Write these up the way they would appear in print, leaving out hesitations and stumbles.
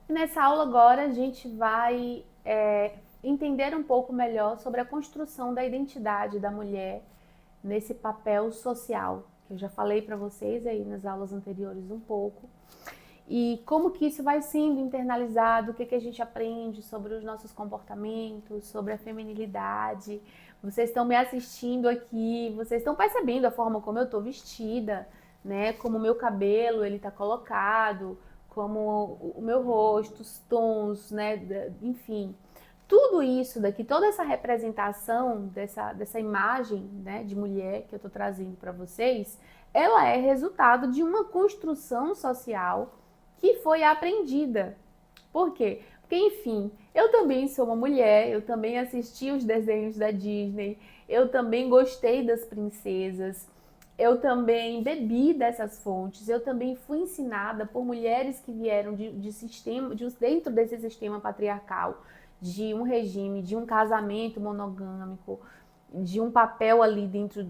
E nessa aula agora a gente vai entender um pouco melhor sobre a construção da identidade da mulher nesse papel social, que eu já falei para vocês aí nas aulas anteriores um pouco, e como que isso vai sendo internalizado, o que a gente aprende sobre os nossos comportamentos, sobre a feminilidade. Vocês estão me assistindo aqui, vocês estão percebendo a forma como eu estou vestida, né? Como o meu cabelo ele está colocado, como o meu rosto, os tons, né? Enfim, tudo isso daqui, toda essa representação dessa imagem, né, de mulher que eu estou trazendo para vocês, ela é resultado de uma construção social que foi aprendida. Por quê? Porque, enfim, eu também sou uma mulher, eu também assisti os desenhos da Disney, eu também gostei das princesas, eu também bebi dessas fontes, eu também fui ensinada por mulheres que vieram dentro desse sistema patriarcal, de um regime, de um casamento monogâmico, de um papel ali dentro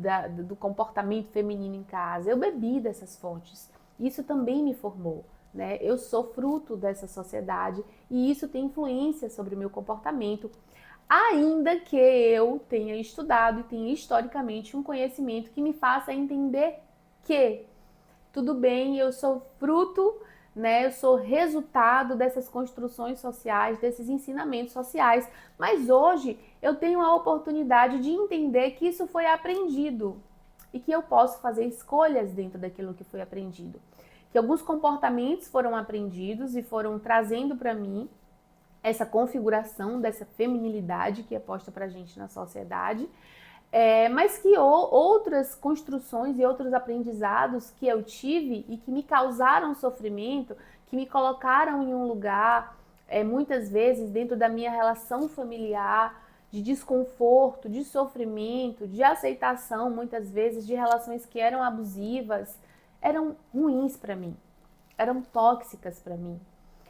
do comportamento feminino em casa. Eu bebi dessas fontes. Isso também me formou. Né? Eu sou fruto dessa sociedade e isso tem influência sobre o meu comportamento, ainda que eu tenha estudado e tenha historicamente um conhecimento que me faça entender que tudo bem, eu sou fruto, né? Eu sou resultado dessas construções sociais, desses ensinamentos sociais, mas hoje eu tenho a oportunidade de entender que isso foi aprendido e que eu posso fazer escolhas dentro daquilo que foi aprendido. Que alguns comportamentos foram aprendidos e foram trazendo para mim essa configuração dessa feminilidade que é posta para a gente na sociedade, mas que outras construções e outros aprendizados que eu tive e que me causaram sofrimento, que me colocaram em um lugar, muitas vezes dentro da minha relação familiar, de desconforto, de sofrimento, de aceitação, muitas vezes de relações que eram abusivas, eram ruins para mim, eram tóxicas para mim.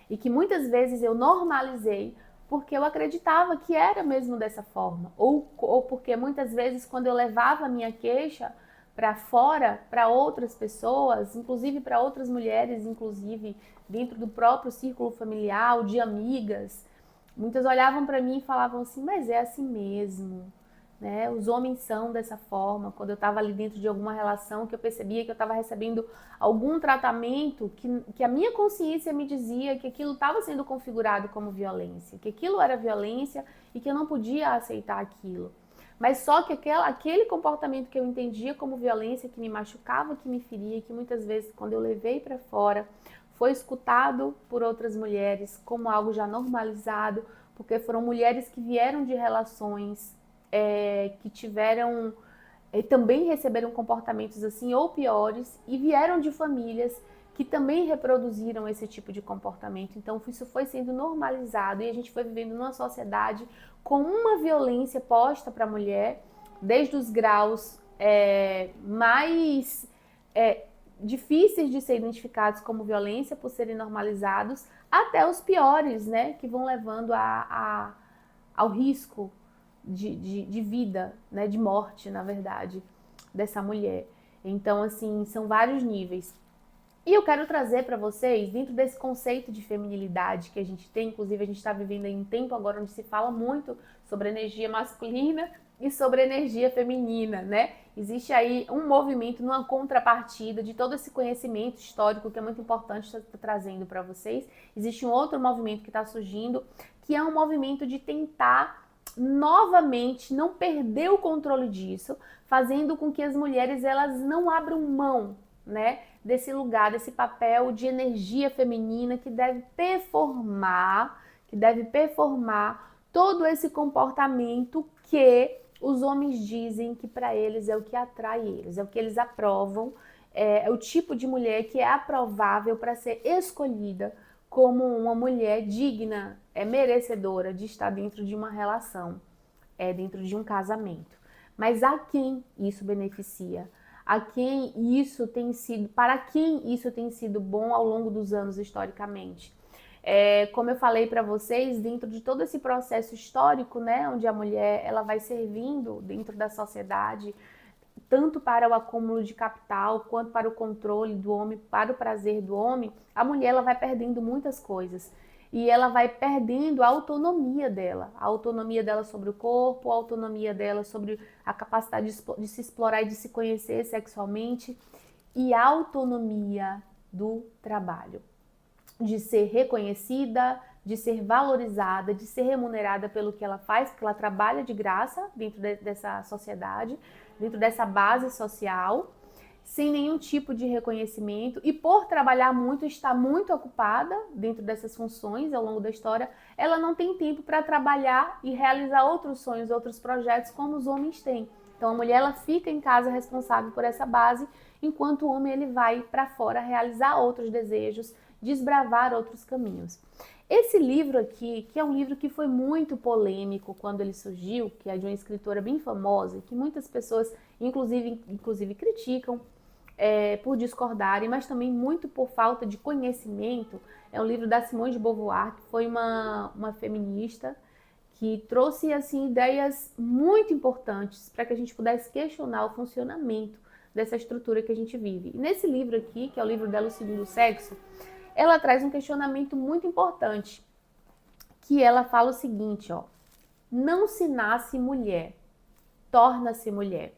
E que muitas vezes eu normalizei porque eu acreditava que era mesmo dessa forma. Ou porque muitas vezes quando eu levava a minha queixa para fora, para outras pessoas, inclusive para outras mulheres, inclusive dentro do próprio círculo familiar, de amigas, muitas olhavam para mim e falavam assim, mas é assim mesmo, né? Os homens são dessa forma. Quando eu estava ali dentro de alguma relação que eu percebia que eu estava recebendo algum tratamento que a minha consciência me dizia que aquilo estava sendo configurado como violência, que aquilo era violência e que eu não podia aceitar aquilo. Mas só que aquele comportamento que eu entendia como violência, que me machucava, que me feria, que muitas vezes quando eu levei para fora, foi escutado por outras mulheres como algo já normalizado, porque foram mulheres que vieram de relações que tiveram também receberam comportamentos assim ou piores e vieram de famílias que também reproduziram esse tipo de comportamento. Então isso foi sendo normalizado e a gente foi vivendo numa sociedade com uma violência posta para a mulher, desde os graus mais difíceis de ser identificados como violência por serem normalizados, até os piores, né, que vão levando ao risco de vida, né, de morte, na verdade, dessa mulher. Então, assim, são vários níveis. E eu quero trazer para vocês, dentro desse conceito de feminilidade que a gente tem, inclusive a gente está vivendo em um tempo agora onde se fala muito sobre energia masculina e sobre energia feminina, né? Existe aí um movimento, numa contrapartida de todo esse conhecimento histórico que é muito importante estar trazendo para vocês. Existe um outro movimento que está surgindo, que é um movimento de tentar novamente não perder o controle disso, fazendo com que as mulheres elas não abram mão, né, desse lugar, desse papel de energia feminina que deve performar todo esse comportamento que os homens dizem que para eles é o que atrai eles, é o que eles aprovam, é o tipo de mulher que é aprovável para ser escolhida como uma mulher digna, merecedora de estar dentro de uma relação, dentro de um casamento. Mas a quem isso beneficia? A quem isso tem sido, para quem isso tem sido bom ao longo dos anos historicamente? Como eu falei para vocês, dentro de todo esse processo histórico, né, onde a mulher ela vai servindo dentro da sociedade, tanto para o acúmulo de capital, quanto para o controle do homem, para o prazer do homem, a mulher ela vai perdendo muitas coisas. e ela vai perdendo a autonomia dela sobre o corpo, a autonomia dela sobre a capacidade de se explorar e de se conhecer sexualmente, e a autonomia do trabalho, de ser reconhecida, de ser valorizada, de ser remunerada pelo que ela faz, porque ela trabalha de graça dentro dessa sociedade, dentro dessa base social, sem nenhum tipo de reconhecimento, e por trabalhar muito, estar muito ocupada dentro dessas funções ao longo da história, ela não tem tempo para trabalhar e realizar outros sonhos, outros projetos como os homens têm. Então a mulher ela fica em casa responsável por essa base, enquanto o homem ele vai para fora realizar outros desejos, desbravar outros caminhos. Esse livro aqui, que é um livro que foi muito polêmico quando ele surgiu, que é de uma escritora bem famosa, que muitas pessoas, inclusive criticam por discordarem, mas também muito por falta de conhecimento, é um livro da Simone de Beauvoir, que foi uma feminista, que trouxe assim ideias muito importantes para que a gente pudesse questionar o funcionamento dessa estrutura que a gente vive. E nesse livro aqui, que é o livro dela, O Segundo Sexo, ela traz um questionamento muito importante, que ela fala o seguinte, ó: não se nasce mulher, torna-se mulher.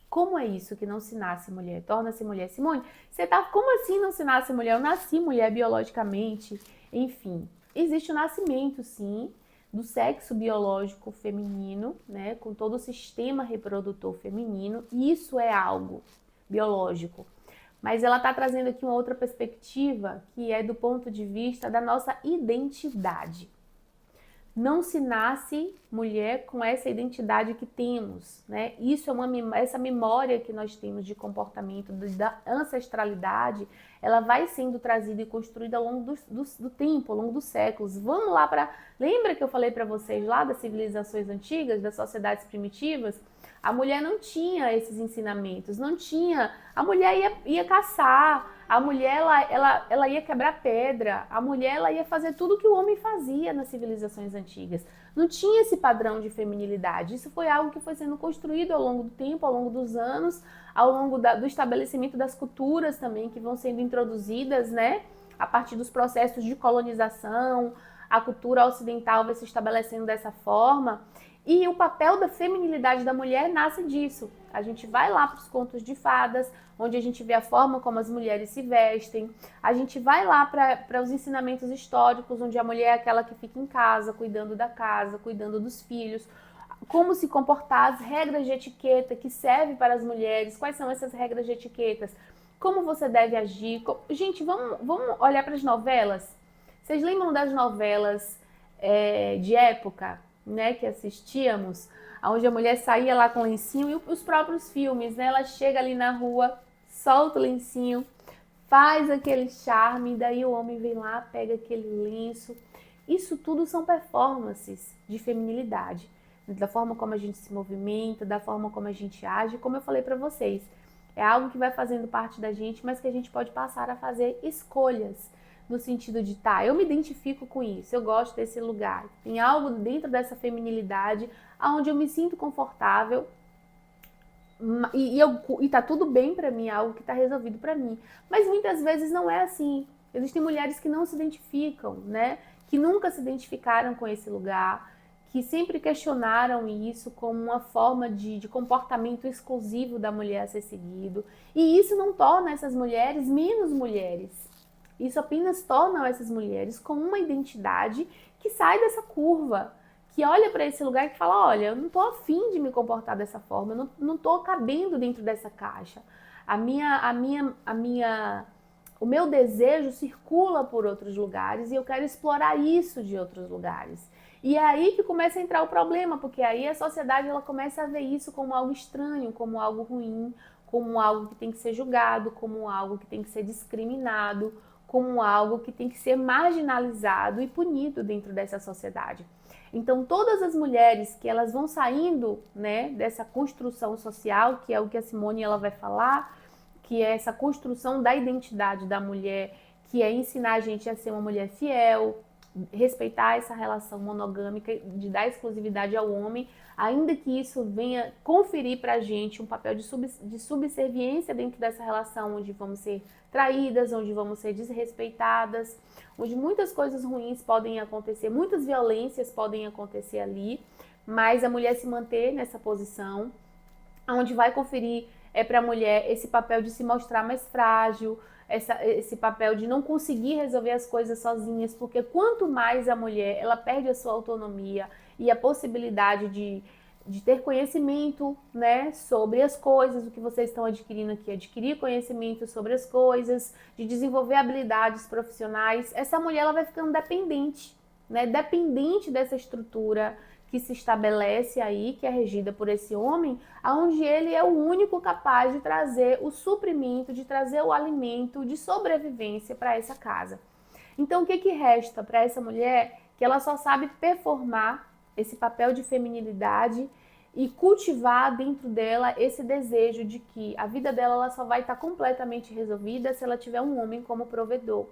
Como é isso que não se nasce mulher, torna-se mulher? Simone, você tá, como assim não se nasce mulher? Eu nasci mulher biologicamente, enfim. Existe o nascimento, sim, do sexo biológico feminino, né, com todo o sistema reprodutor feminino, e isso é algo biológico. Mas ela está trazendo aqui uma outra perspectiva, que é do ponto de vista da nossa identidade. Não se nasce mulher com essa identidade que temos, né? Isso é essa memória que nós temos de comportamento, da ancestralidade, ela vai sendo trazida e construída ao longo do tempo, ao longo dos séculos. Vamos lá para... Lembra que eu falei para vocês lá das civilizações antigas, das sociedades primitivas? A mulher não tinha esses ensinamentos, não tinha. A mulher ia caçar, a mulher ela ia quebrar pedra, a mulher ela ia fazer tudo que o homem fazia nas civilizações antigas. Não tinha esse padrão de feminilidade. Isso foi algo que foi sendo construído ao longo do tempo, ao longo dos anos, ao longo do estabelecimento das culturas também que vão sendo introduzidas, né? A partir dos processos de colonização, a cultura ocidental vai se estabelecendo dessa forma. E o papel da feminilidade da mulher nasce disso. A gente vai lá para os contos de fadas, onde a gente vê a forma como as mulheres se vestem. A gente vai lá para os ensinamentos históricos, onde a mulher é aquela que fica em casa, cuidando dos filhos. Como se comportar, as regras de etiqueta que servem para as mulheres. Quais são essas regras de etiquetas? Como você deve agir? Gente, vamos olhar para as novelas? Vocês lembram das novelas de época, né, que assistíamos, onde a mulher saía lá com o lencinho, e os próprios filmes, né, ela chega ali na rua, solta o lencinho, faz aquele charme, e daí o homem vem lá, pega aquele lenço. Isso tudo são performances de feminilidade, da forma como a gente se movimenta, da forma como a gente age, como eu falei para vocês. É algo que vai fazendo parte da gente, mas que a gente pode passar a fazer escolhas, no sentido de, eu me identifico com isso, eu gosto desse lugar, tem algo dentro dessa feminilidade onde eu me sinto confortável e tá tudo bem pra mim, é algo que tá resolvido pra mim. Mas muitas vezes não é assim. Existem mulheres que não se identificam, né? Que nunca se identificaram com esse lugar, que sempre questionaram isso como uma forma de comportamento exclusivo da mulher a ser seguido. E isso não torna essas mulheres menos mulheres. Isso apenas torna essas mulheres com uma identidade que sai dessa curva, que olha para esse lugar e que fala, olha, eu não estou afim de me comportar dessa forma, eu não estou cabendo dentro dessa caixa. O meu desejo circula por outros lugares e eu quero explorar isso de outros lugares. E é aí que começa a entrar o problema, porque aí a sociedade ela começa a ver isso como algo estranho, como algo ruim, como algo que tem que ser julgado, como algo que tem que ser discriminado, como algo que tem que ser marginalizado e punido dentro dessa sociedade. Então, todas as mulheres que elas vão saindo, né, dessa construção social, que é o que a Simone ela vai falar, que é essa construção da identidade da mulher, que é ensinar a gente a ser uma mulher fiel, respeitar essa relação monogâmica, de dar exclusividade ao homem, ainda que isso venha conferir para a gente um papel de subserviência dentro dessa relação, onde vamos ser traídas, onde vamos ser desrespeitadas, onde muitas coisas ruins podem acontecer, muitas violências podem acontecer ali, mas a mulher se manter nessa posição, onde vai conferir para a mulher esse papel de se mostrar mais frágil, esse papel de não conseguir resolver as coisas sozinhas, porque quanto mais a mulher ela perde a sua autonomia e a possibilidade de ter conhecimento, né, sobre as coisas, o que vocês estão adquirindo aqui, adquirir conhecimento sobre as coisas, de desenvolver habilidades profissionais, essa mulher ela vai ficando dependente, né, dependente dessa estrutura que se estabelece aí, que é regida por esse homem, onde ele é o único capaz de trazer o suprimento, de trazer o alimento de sobrevivência para essa casa. Então, o que resta para essa mulher? Que ela só sabe performar esse papel de feminilidade e cultivar dentro dela esse desejo de que a vida dela ela só vai estar completamente resolvida se ela tiver um homem como provedor.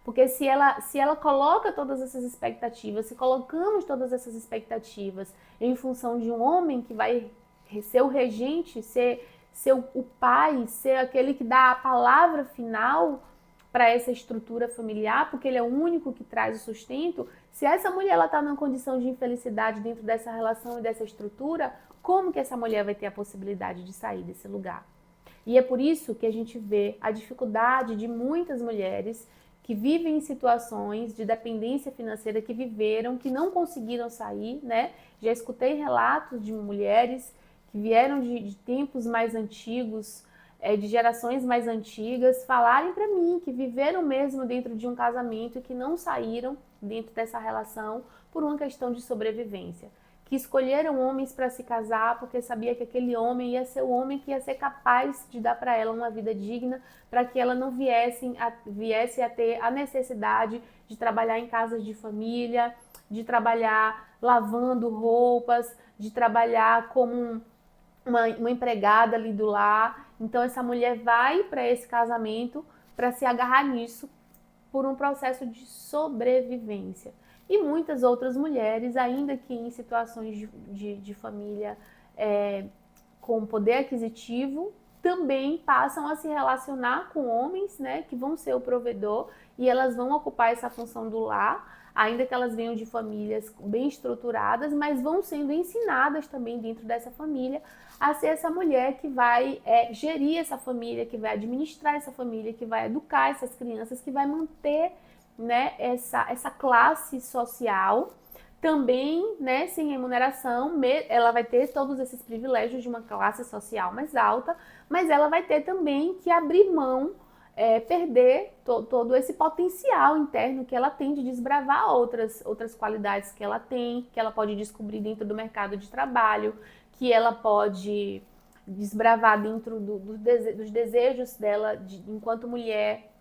Porque se ela coloca todas essas expectativas, se colocamos todas essas expectativas em função de um homem que vai ser o regente, ser o pai, ser aquele que dá a palavra final para essa estrutura familiar, porque ele é o único que traz o sustento, se essa mulher está numa condição de infelicidade dentro dessa relação e dessa estrutura, como que essa mulher vai ter a possibilidade de sair desse lugar? E é por isso que a gente vê a dificuldade de muitas mulheres que vivem em situações de dependência financeira, que viveram, que não conseguiram sair, né? Já escutei relatos de mulheres que vieram de tempos mais antigos, de gerações mais antigas, falarem para mim que viveram mesmo dentro de um casamento e que não saíram dentro dessa relação por uma questão de sobrevivência. Que escolheram homens para se casar porque sabia que aquele homem ia ser o homem que ia ser capaz de dar para ela uma vida digna, para que ela não viesse a ter a necessidade de trabalhar em casas de família, de trabalhar lavando roupas, de trabalhar como uma empregada ali do lar. Então essa mulher vai para esse casamento para se agarrar nisso por um processo de sobrevivência. E muitas outras mulheres, ainda que em situações de família com poder aquisitivo, também passam a se relacionar com homens, né, que vão ser o provedor, e elas vão ocupar essa função do lar, ainda que elas venham de famílias bem estruturadas, mas vão sendo ensinadas também dentro dessa família a ser essa mulher que vai gerir essa família, que vai administrar essa família, que vai educar essas crianças, que vai manter, né, essa classe social também, né, sem remuneração. Ela vai ter todos esses privilégios de uma classe social mais alta, mas ela vai ter também que abrir mão, perder todo esse potencial interno que ela tem de desbravar outras qualidades que ela tem, que ela pode descobrir dentro do mercado de trabalho, que ela pode desbravar dentro dos desejos dela enquanto mulher,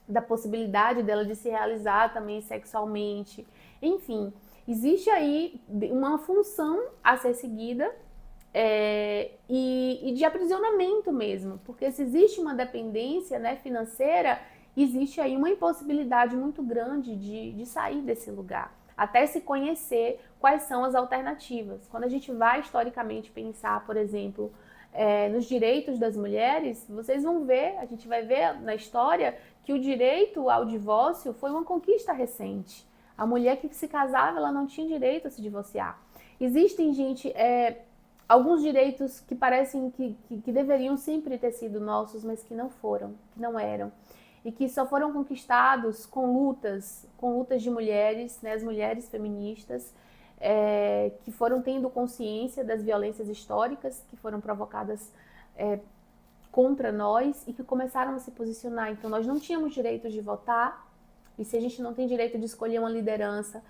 da possibilidade dela de se realizar também sexualmente. Enfim, existe aí uma função a ser seguida e de aprisionamento mesmo, porque se existe uma dependência, né, financeira, existe aí uma impossibilidade muito grande de sair desse lugar, até se conhecer quais são as alternativas. Quando a gente vai historicamente pensar, por exemplo, nos direitos das mulheres, vocês vão ver, a gente vai ver na história que o direito ao divórcio foi uma conquista recente. A mulher que se casava, ela não tinha direito a se divorciar. Existem, gente, alguns direitos que parecem que deveriam sempre ter sido nossos, mas que não foram, que não eram. E que só foram conquistados com lutas de mulheres, né, as mulheres feministas, que foram tendo consciência das violências históricas que foram provocadas contra nós e que começaram a se posicionar. Então, nós não tínhamos direito de votar, e se a gente não tem direito de escolher uma liderança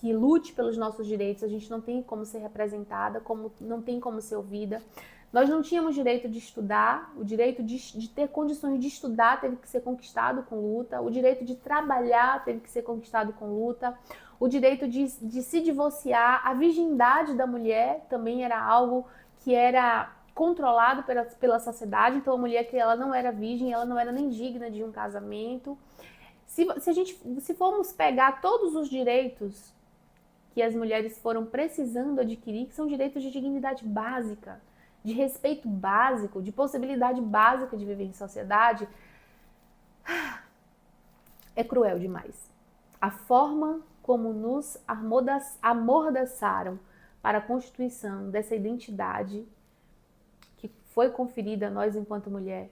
que lute pelos nossos direitos, a gente não tem como ser representada, não tem como ser ouvida. Nós não tínhamos direito de estudar, o direito de ter condições de estudar teve que ser conquistado com luta, o direito de trabalhar teve que ser conquistado com luta, o direito de se divorciar, a virgindade da mulher também era algo que era controlado pela sociedade. Então a mulher que ela não era virgem, ela não era nem digna de um casamento. Se formos pegar todos os direitos que as mulheres foram precisando adquirir, que são direitos de dignidade básica, de respeito básico, de possibilidade básica de viver em sociedade, é cruel demais. A forma como nos amordaçaram para a constituição dessa identidade que foi conferida a nós enquanto mulher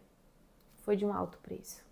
foi de um alto preço.